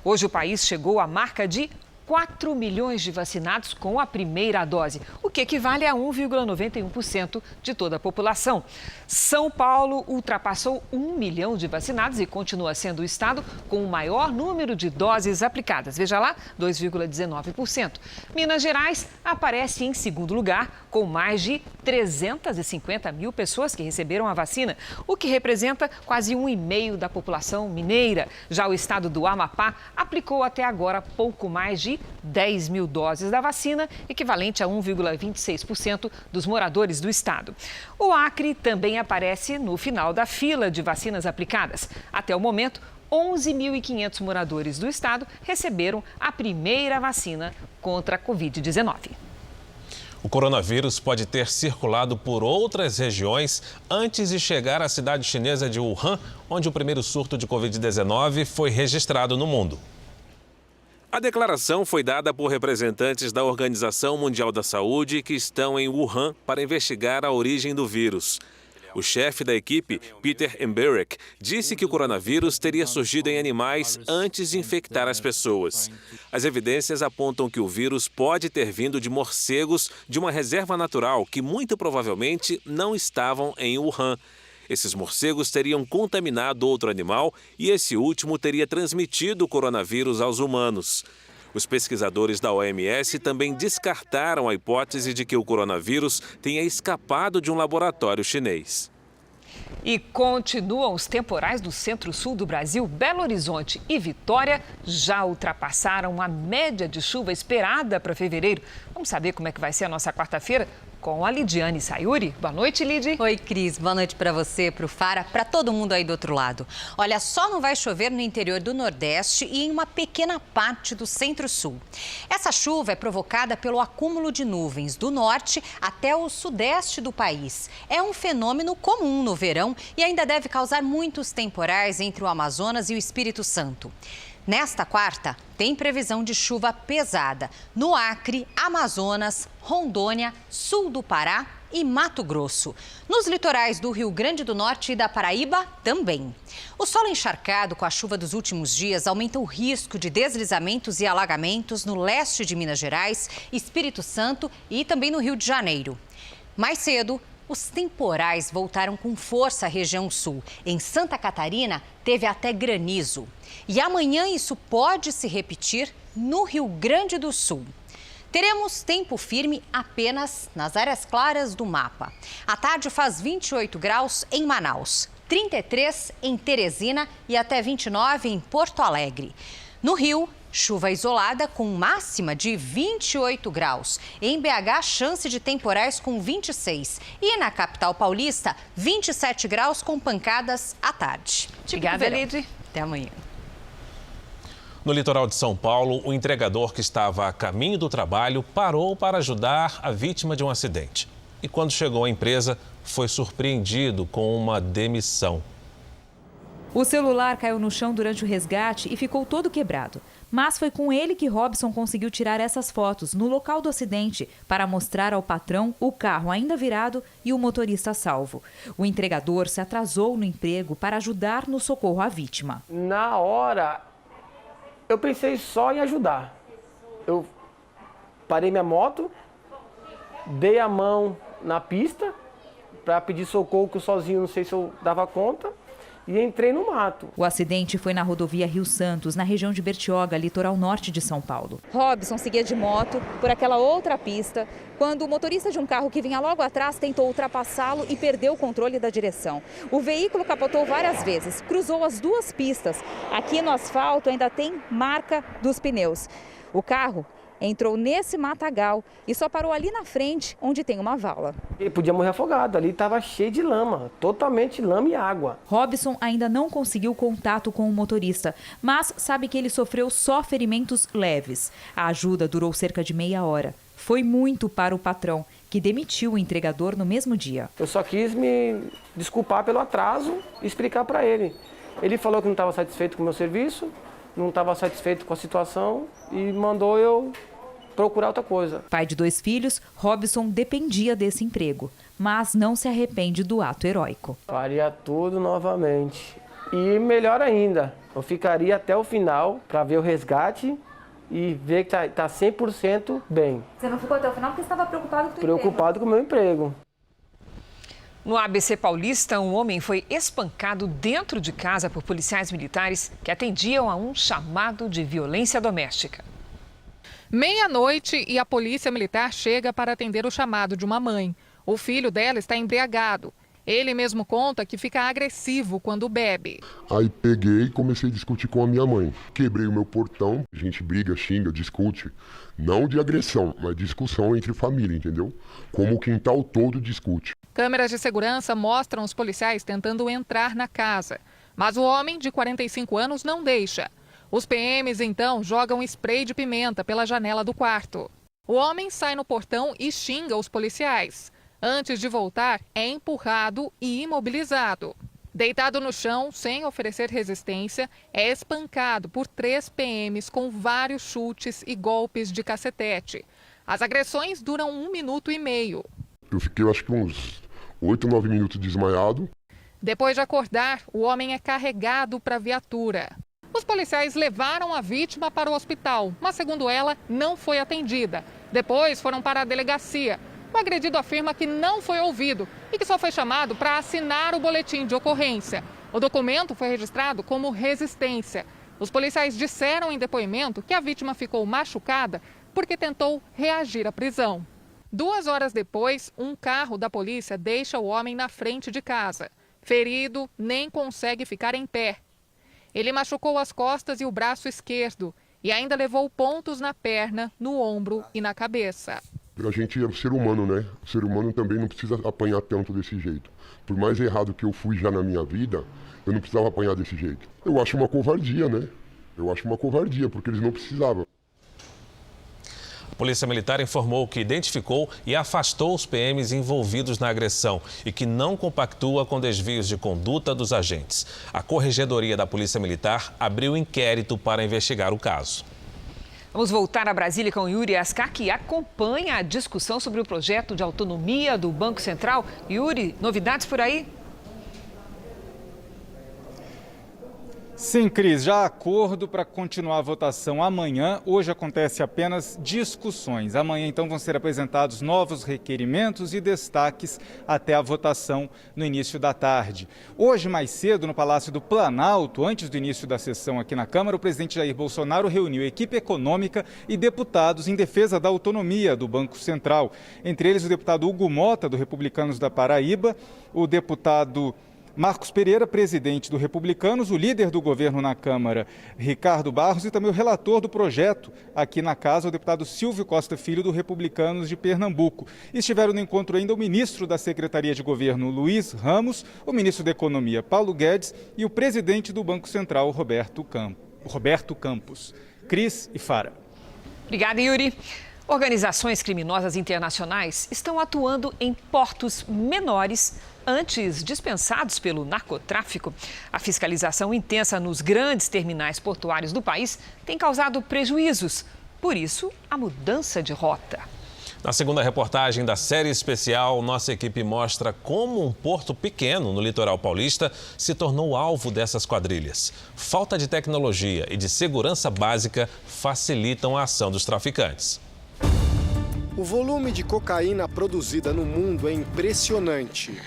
Hoje o país chegou à marca de 4 milhões de vacinados com a primeira dose, o que equivale a 1,91% de toda a população. São Paulo ultrapassou 1 milhão de vacinados e continua sendo o estado com o maior número de doses aplicadas. Veja lá, 2,19%. Minas Gerais aparece em segundo lugar, com mais de 350 mil pessoas que receberam a vacina, o que representa quase 1,5% da população mineira. Já o estado do Amapá aplicou até agora pouco mais de 10 mil doses da vacina, equivalente a 1,26% dos moradores do estado. O Acre também aparece no final da fila de vacinas aplicadas. Até o momento, 11.500 moradores do estado receberam a primeira vacina contra a Covid-19. O coronavírus pode ter circulado por outras regiões antes de chegar à cidade chinesa de Wuhan, onde o primeiro surto de Covid-19 foi registrado no mundo. A declaração foi dada por representantes da Organização Mundial da Saúde que estão em Wuhan para investigar a origem do vírus. O chefe da equipe, Peter Emberek, disse que o coronavírus teria surgido em animais antes de infectar as pessoas. As evidências apontam que o vírus pode ter vindo de morcegos de uma reserva natural que muito provavelmente não estavam em Wuhan. Esses morcegos teriam contaminado outro animal e esse último teria transmitido o coronavírus aos humanos. Os pesquisadores da OMS também descartaram a hipótese de que o coronavírus tenha escapado de um laboratório chinês. E continuam os temporais do centro-sul do Brasil. Belo Horizonte e Vitória já ultrapassaram a média de chuva esperada para fevereiro. Vamos saber como é que vai ser a nossa quarta-feira? Com a Lidiane Sayuri. Boa noite, Lidi. Oi, Cris. Boa noite para você, para o Fara, para todo mundo aí do outro lado. Olha, só não vai chover no interior do Nordeste e em uma pequena parte do Centro-Sul. Essa chuva é provocada pelo acúmulo de nuvens do norte até o sudeste do país. É um fenômeno comum no verão e ainda deve causar muitos temporais entre o Amazonas e o Espírito Santo. Nesta quarta, tem previsão de chuva pesada no Acre, Amazonas, Rondônia, sul do Pará e Mato Grosso. Nos litorais do Rio Grande do Norte e da Paraíba, também. O solo encharcado com a chuva dos últimos dias aumenta o risco de deslizamentos e alagamentos no leste de Minas Gerais, Espírito Santo e também no Rio de Janeiro. Mais cedo, os temporais voltaram com força à região sul. Em Santa Catarina, teve até granizo. E amanhã isso pode se repetir no Rio Grande do Sul. Teremos tempo firme apenas nas áreas claras do mapa. À tarde faz 28 graus em Manaus, 33 em Teresina e até 29 em Porto Alegre. No Rio, chuva isolada com máxima de 28 graus. Em BH, chance de temporais com 26. E na capital paulista, 27 graus com pancadas à tarde. Obrigada, Lid. Até amanhã. No litoral de São Paulo, o entregador que estava a caminho do trabalho parou para ajudar a vítima de um acidente. E quando chegou à empresa, foi surpreendido com uma demissão. O celular caiu no chão durante o resgate e ficou todo quebrado. Mas foi com ele que Robson conseguiu tirar essas fotos no local do acidente para mostrar ao patrão o carro ainda virado e o motorista salvo. O entregador se atrasou no emprego para ajudar no socorro à vítima. Na hora, eu pensei só em ajudar. Eu parei minha moto, dei a mão na pista para pedir socorro, que eu sozinho não sei se eu dava conta. E entrei no mato. O acidente foi na rodovia Rio Santos, na região de Bertioga, litoral norte de São Paulo. Robson seguia de moto por aquela outra pista, quando o motorista de um carro que vinha logo atrás tentou ultrapassá-lo e perdeu o controle da direção. O veículo capotou várias vezes, cruzou as duas pistas. Aqui no asfalto ainda tem marca dos pneus. O carro entrou nesse matagal e só parou ali na frente, onde tem uma vala. Ele podia morrer afogado, ali estava cheio de lama, totalmente lama e água. Robson ainda não conseguiu contato com o motorista, mas sabe que ele sofreu só ferimentos leves. A ajuda durou cerca de meia hora. Foi muito para o patrão, que demitiu o entregador no mesmo dia. Eu só quis me desculpar pelo atraso e explicar para ele. Ele falou que não estava satisfeito com o meu serviço, não estava satisfeito com a situação e mandou eu procurar outra coisa. Pai de 2 filhos, Robson dependia desse emprego, mas não se arrepende do ato heróico. Faria tudo novamente. E melhor ainda, eu ficaria até o final para ver o resgate e ver que tá 100% bem. Você não ficou até o final porque estava preocupado com o Preocupado com o meu emprego. No ABC Paulista, um homem foi espancado dentro de casa por policiais militares que atendiam a um chamado de violência doméstica. Meia-noite e a polícia militar chega para atender o chamado de uma mãe. O filho dela está embriagado. Ele mesmo conta que fica agressivo quando bebe. Aí peguei e comecei a discutir com a minha mãe. Quebrei o meu portão, a gente briga, xinga, discute. Não de agressão, mas discussão entre família, entendeu? Como o quintal todo discute. Câmeras de segurança mostram os policiais tentando entrar na casa. Mas o homem, de 45 anos, não deixa. Os PMs, então, jogam spray de pimenta pela janela do quarto. O homem sai no portão e xinga os policiais. Antes de voltar, é empurrado e imobilizado. Deitado no chão, sem oferecer resistência, é espancado por 3 PMs com vários chutes e golpes de cacetete. As agressões duram 1 minuto e meio. Eu fiquei, acho que uns 8, 9 minutos desmaiado. Depois de acordar, o homem é carregado para a viatura. Os policiais levaram a vítima para o hospital, mas, segundo ela, não foi atendida. Depois foram para a delegacia. O agredido afirma que não foi ouvido e que só foi chamado para assinar o boletim de ocorrência. O documento foi registrado como resistência. Os policiais disseram em depoimento que a vítima ficou machucada porque tentou reagir à prisão. 2 horas depois, um carro da polícia deixa o homem na frente de casa. Ferido, nem consegue ficar em pé. Ele machucou as costas e o braço esquerdo e ainda levou pontos na perna, no ombro e na cabeça. A gente é um ser humano, né? O ser humano também não precisa apanhar tanto desse jeito. Por mais errado que eu fui já na minha vida, eu não precisava apanhar desse jeito. Eu acho uma covardia, né? Eu acho uma covardia, porque eles não precisavam. Polícia Militar informou que identificou e afastou os PMs envolvidos na agressão e que não compactua com desvios de conduta dos agentes. A Corregedoria da Polícia Militar abriu inquérito para investigar o caso. Vamos voltar a Brasília com Yuri Ascar, que acompanha a discussão sobre o projeto de autonomia do Banco Central. Yuri, novidades por aí? Sim, Cris, já há acordo para continuar a votação amanhã. Hoje acontece apenas discussões. Amanhã, então, vão ser apresentados novos requerimentos e destaques até a votação no início da tarde. Hoje, mais cedo, no Palácio do Planalto, antes do início da sessão aqui na Câmara, o presidente Jair Bolsonaro reuniu equipe econômica e deputados em defesa da autonomia do Banco Central. Entre eles, o deputado Hugo Mota, do Republicanos da Paraíba, o deputado Marcos Pereira, presidente do Republicanos, o líder do governo na Câmara, Ricardo Barros, e também o relator do projeto aqui na Casa, o deputado Silvio Costa Filho, do Republicanos de Pernambuco. Estiveram no encontro ainda o ministro da Secretaria de Governo, Luiz Ramos, o ministro da Economia, Paulo Guedes, e o presidente do Banco Central, Roberto Campos. Cris e Fara. Obrigada, Yuri. Organizações criminosas internacionais estão atuando em portos menores antes dispensados pelo narcotráfico. A fiscalização intensa nos grandes terminais portuários do país tem causado prejuízos. Por isso, a mudança de rota. Na segunda reportagem da série especial, nossa equipe mostra como um porto pequeno no litoral paulista se tornou alvo dessas quadrilhas. Falta de tecnologia e de segurança básica facilitam a ação dos traficantes. O volume de cocaína produzida no mundo é impressionante.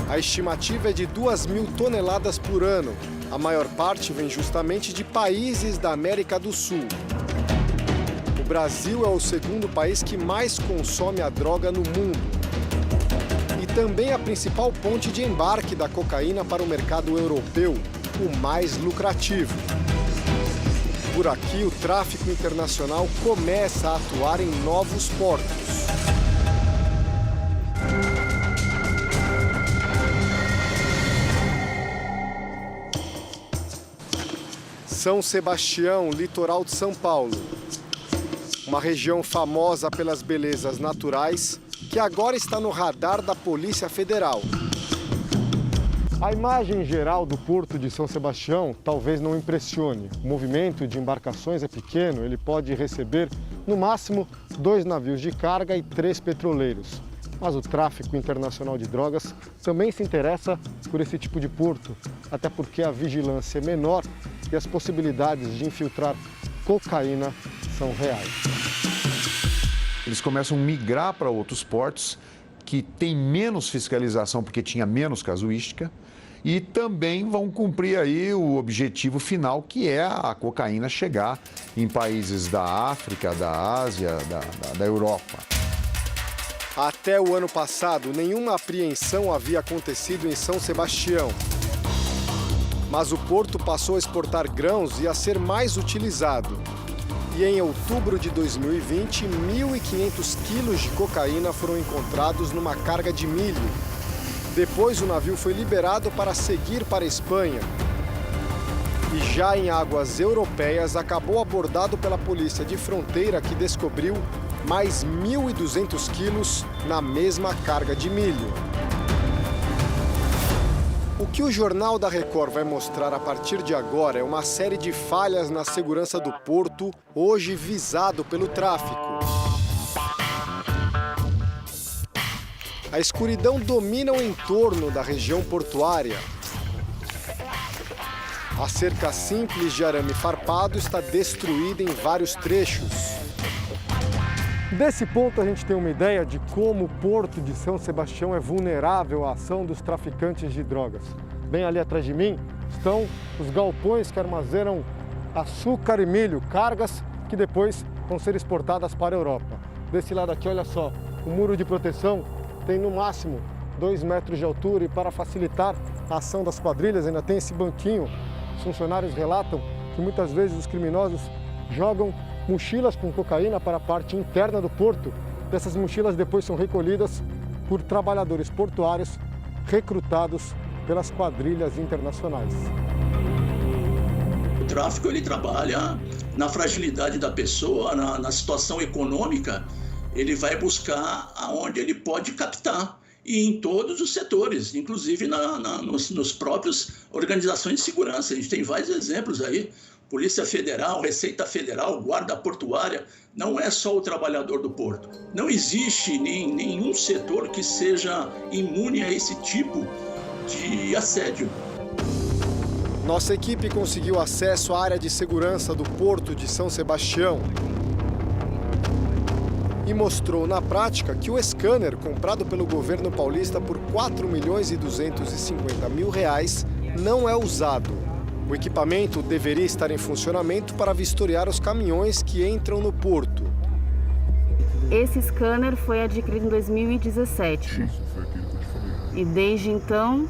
A estimativa é de 2.000 toneladas por ano. A maior parte vem justamente de países da América do Sul. O Brasil é o segundo país que mais consome a droga no mundo. E também a principal ponte de embarque da cocaína para o mercado europeu, o mais lucrativo. Por aqui, o tráfico internacional começa a atuar em novos portos. São Sebastião, litoral de São Paulo. Uma região famosa pelas belezas naturais, que agora está no radar da Polícia Federal. A imagem geral do porto de São Sebastião talvez não impressione. O movimento de embarcações é pequeno, ele pode receber, no máximo, 2 navios de carga e 3 petroleiros. Mas o tráfico internacional de drogas também se interessa por esse tipo de porto, até porque a vigilância é menor e as possibilidades de infiltrar cocaína são reais. Eles começam a migrar para outros portos que têm menos fiscalização porque tinha menos casuística e também vão cumprir aí o objetivo final, que é a cocaína chegar em países da África, da Ásia, da Europa. Até o ano passado, nenhuma apreensão havia acontecido em São Sebastião. Mas o porto passou a exportar grãos e a ser mais utilizado. E em outubro de 2020, 1.500 quilos de cocaína foram encontrados numa carga de milho. Depois, o navio foi liberado para seguir para a Espanha. E já em águas europeias, acabou abordado pela Polícia de Fronteira, que descobriu mais 1.200 quilos na mesma carga de milho. O que o Jornal da Record vai mostrar a partir de agora é uma série de falhas na segurança do porto, hoje visado pelo tráfico. A escuridão domina o entorno da região portuária. A cerca simples de arame farpado está destruída em vários trechos. Desse ponto, a gente tem uma ideia de como o porto de São Sebastião é vulnerável à ação dos traficantes de drogas. Bem ali atrás de mim estão os galpões que armazenam açúcar e milho, cargas que depois vão ser exportadas para a Europa. Desse lado aqui, olha só, o muro de proteção tem no máximo 2 metros de altura e para facilitar a ação das quadrilhas ainda tem esse banquinho. Os funcionários relatam que muitas vezes os criminosos jogam mochilas com cocaína para a parte interna do porto. Essas mochilas depois são recolhidas por trabalhadores portuários recrutados pelas quadrilhas internacionais. tráfico ele trabalha na fragilidade da pessoa, na situação econômica, ele vai buscar aonde ele pode captar. E em todos os setores, inclusive nos próprios organizações de segurança. A gente tem vários exemplos aí. Polícia Federal, Receita Federal, Guarda Portuária. Não é só o trabalhador do porto. Não existe nenhum setor que seja imune a esse tipo de assédio. Nossa equipe conseguiu acesso à área de segurança do Porto de São Sebastião e mostrou na prática que o scanner comprado pelo governo paulista por R$ 4.250.000 não é usado. O equipamento deveria estar em funcionamento para vistoriar os caminhões que entram no porto. Esse scanner foi adquirido em 2017 e desde então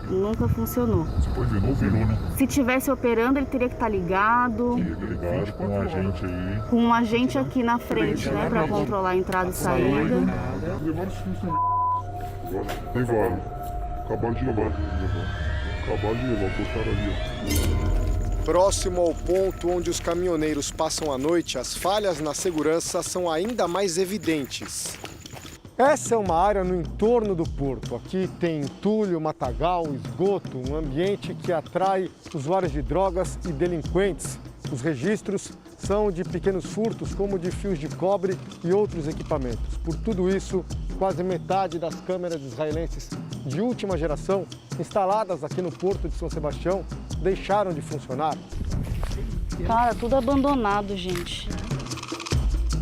nunca funcionou. Você pode ver, não virou, né? Se tivesse operando, ele teria que estar ligado. Ligado com a gente aí. Com um agente aqui na frente, né? Para controlar a entrada e saída. Tem vários. Acabaram de levar. Postaram ali. Próximo ao ponto onde os caminhoneiros passam a noite, as falhas na segurança são ainda mais evidentes. Essa é uma área no entorno do porto. Aqui tem entulho, matagal, esgoto, um ambiente que atrai usuários de drogas e delinquentes. Os registros são de pequenos furtos, como de fios de cobre e outros equipamentos. Por tudo isso, quase metade das câmeras israelenses de última geração instaladas aqui no Porto de São Sebastião deixaram de funcionar. Cara, tudo abandonado, gente.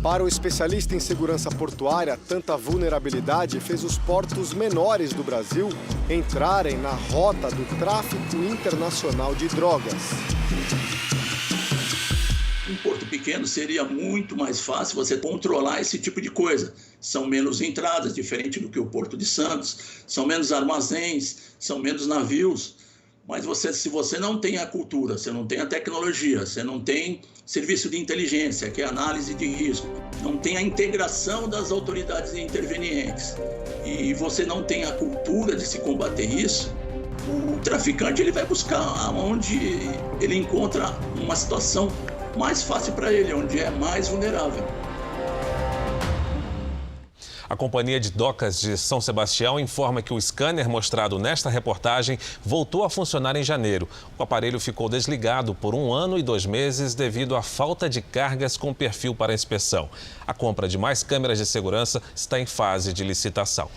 Para o especialista em segurança portuária, tanta vulnerabilidade fez os portos menores do Brasil entrarem na rota do tráfico internacional de drogas. Em Porto Pequeno seria muito mais fácil você controlar esse tipo de coisa. São menos entradas, diferente do que o Porto de Santos, são menos armazéns, são menos navios. Mas se você não tem a cultura, você não tem a tecnologia, você não tem serviço de inteligência, que é análise de risco, não tem a integração das autoridades intervenientes e você não tem a cultura de se combater isso, o traficante ele vai buscar onde ele encontra uma situação mais fácil para ele, onde é mais vulnerável. A Companhia de Docas de São Sebastião informa que o scanner mostrado nesta reportagem voltou a funcionar em janeiro. O aparelho ficou desligado por 1 ano e 2 meses devido à falta de cargas com perfil para inspeção. A compra de mais câmeras de segurança está em fase de licitação.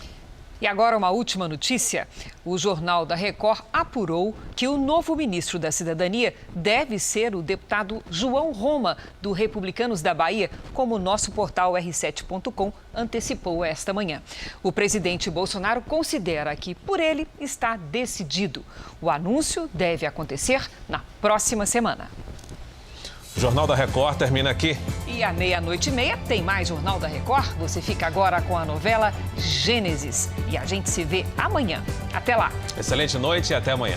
E agora uma última notícia. O Jornal da Record apurou que o novo ministro da Cidadania deve ser o deputado João Roma, do Republicanos da Bahia, como o nosso portal R7.com antecipou esta manhã. O presidente Bolsonaro considera que, por ele, está decidido. O anúncio deve acontecer na próxima semana. O Jornal da Record termina aqui. E à 00:30 tem mais Jornal da Record. Você fica agora com a novela Gênesis. E a gente se vê amanhã. Até lá. Excelente noite e até amanhã.